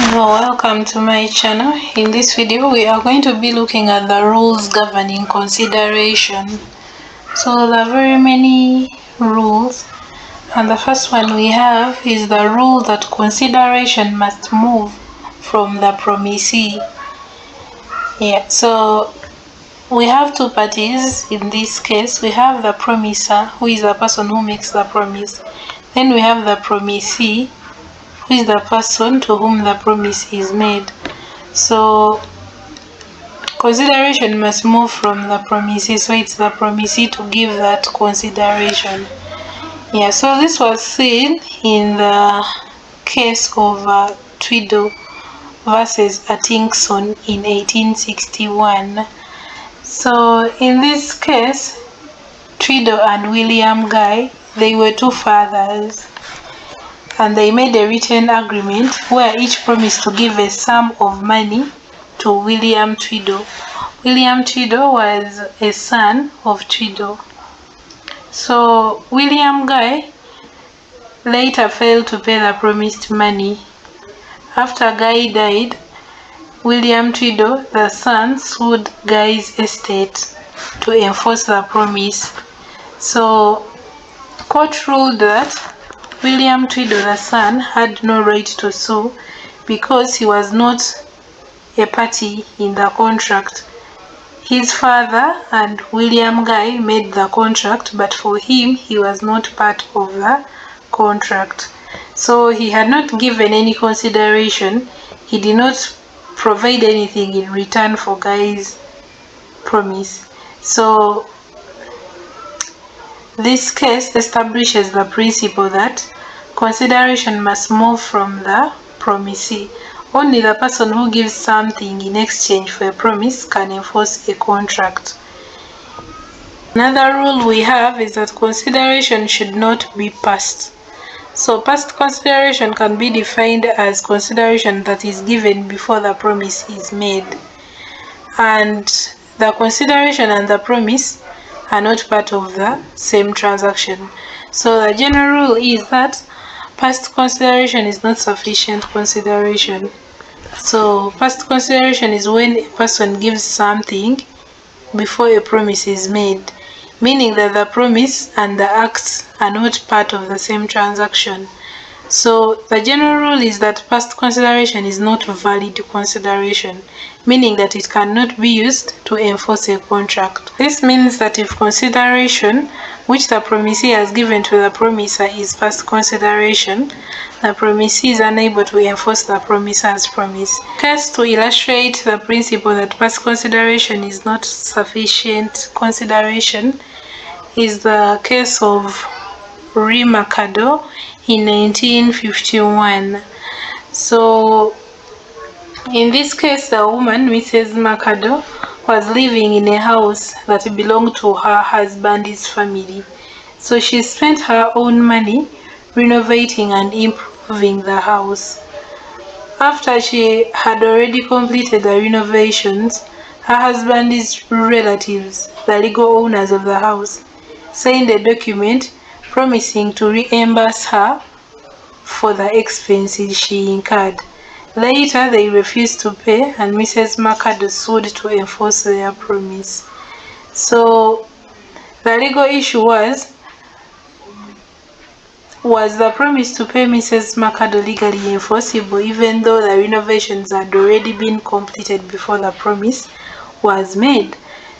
Welcome to my channel. In this video we are going to be looking at the rules governing consideration. So there are very many rules, and the first one we have is the rule that consideration must move from the promisee. So we have two parties. In this case we have the promiser, who is the person who makes the promise. Then we have the promisee, who is the person to whom the promise is made. So consideration must move from the promisee, so it's the promisee to give that consideration. So this was seen in the case of Tweedle versus Atkinson in 1861. So in this case, Tweedle and William Guy, they were two fathers, and they made a written agreement where each promised to give a sum of money to William Tweedle. William Tweedle was a son of Tweedle. So William Guy later failed to pay the promised money. After Guy died, William Tweedle, the son, sued Guy's estate to enforce the promise. So court ruled that William Tweedle, the son, had no right to sue because he was not a party in the contract. His father and William Guy made the contract, but for him, he was not part of the contract. So he had not given any consideration. He did not provide anything in return for Guy's promise. So this case establishes the principle that consideration must move from the promisee. Only the person who gives something in exchange for a promise can enforce a contract. Another rule we have is that consideration should not be past. So past consideration can be defined as consideration that is given before the promise is made, and the consideration and the promise are not part of the same transaction. So the general rule is that past consideration is not sufficient consideration. So past consideration is when a person gives something before a promise is made, meaning that the promise and the acts are not part of the same transaction. So the general rule is that past consideration is not valid consideration, meaning that it cannot be used to enforce a contract. This means that if consideration which the promisee has given to the promiser is past consideration, the promisee is unable to enforce the promiser's promise. Case to illustrate the principle that past consideration is not sufficient consideration is the case of Mercado in 1951. So in this case, the woman, Mrs. Mercado, was living in a house that belonged to her husband's family. So she spent her own money renovating and improving the house. After she had already completed the renovations, her husband's relatives, the legal owners of the house, signed a document promising to reimburse her for the expenses she incurred. Later, they refused to pay, and Mrs. Mercado sued to enforce their promise. So the legal issue was the promise to pay Mrs. Mercado legally enforceable, even though the renovations had already been completed before the promise was made?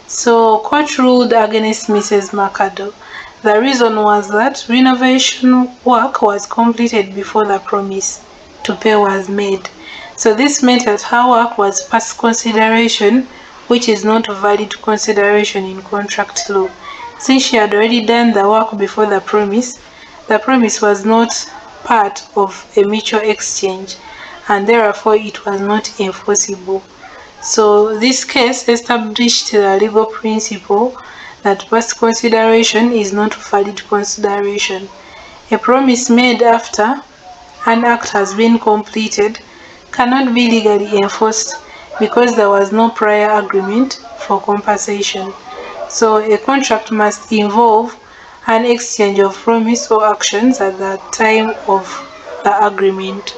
So court ruled against Mrs. Mercado. The reason was that renovation work was completed before the promise to pay was made. So this meant that her work was past consideration, which is not valid consideration in contract law. Since she had already done the work before the promise was not part of a mutual exchange, and therefore it was not enforceable. So this case established the legal principle that past consideration is not valid consideration. A promise made after an act has been completed cannot be legally enforced because there was no prior agreement for compensation. So a contract must involve an exchange of promise or actions at the time of the agreement.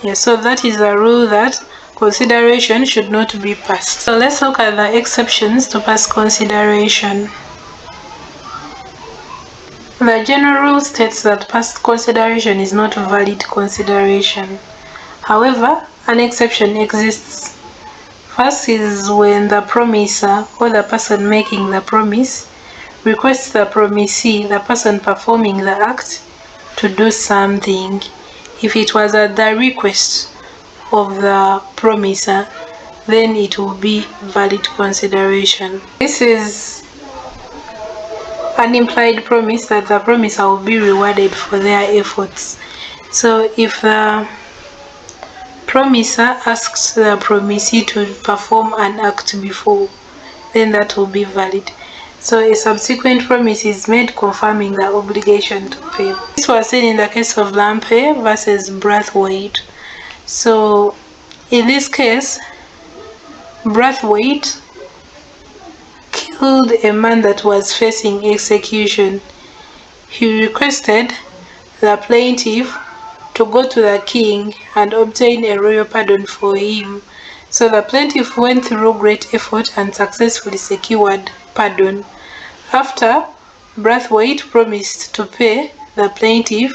Yeah, so that is a rule that consideration should not be passed. So let's look at the exceptions to past consideration. The general rule states that past consideration is not valid consideration. However, an exception exists. First is when the promiser or the person making the promise requests the promisee, the person performing the act, to do something. If it was at the request of the promiser, then it will be valid consideration. This is an implied promise that the promiser will be rewarded for their efforts. So if the promiser asks the promisee to perform an act before, then that will be valid. So a subsequent promise is made confirming the obligation to pay. This was seen in the case of Lampe versus Brathwaite. So in this case, Brathwaite killed a man that was facing execution. He requested the plaintiff to go to the king and obtain a royal pardon for him. So the plaintiff went through great effort and successfully secured pardon. After, Brathwaite promised to pay the plaintiff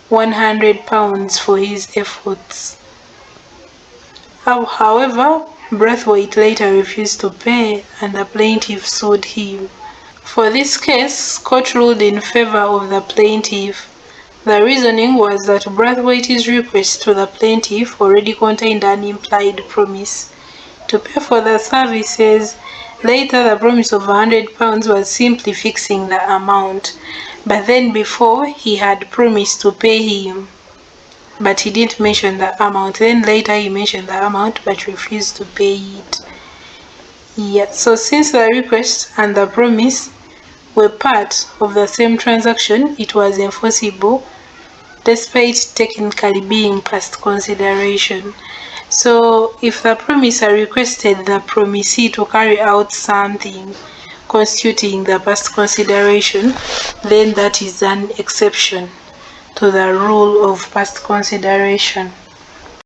£100 for his efforts. However, Brathwaite later refused to pay and the plaintiff sued him. For this case, court ruled in favor of the plaintiff. The reasoning was that Brathwaite's request to the plaintiff already contained an implied promise to pay for the services. Later, the promise of £100 was simply fixing the amount, but then before he had promised to pay him, but he didn't mention the amount. Then later he mentioned the amount but refused to pay it. Yeah, so since the request and the promise were part of the same transaction, it was enforceable despite technically being past consideration. So if the promiser requested the promisee to carry out something constituting the past consideration, then that is an exception to the rule of past consideration.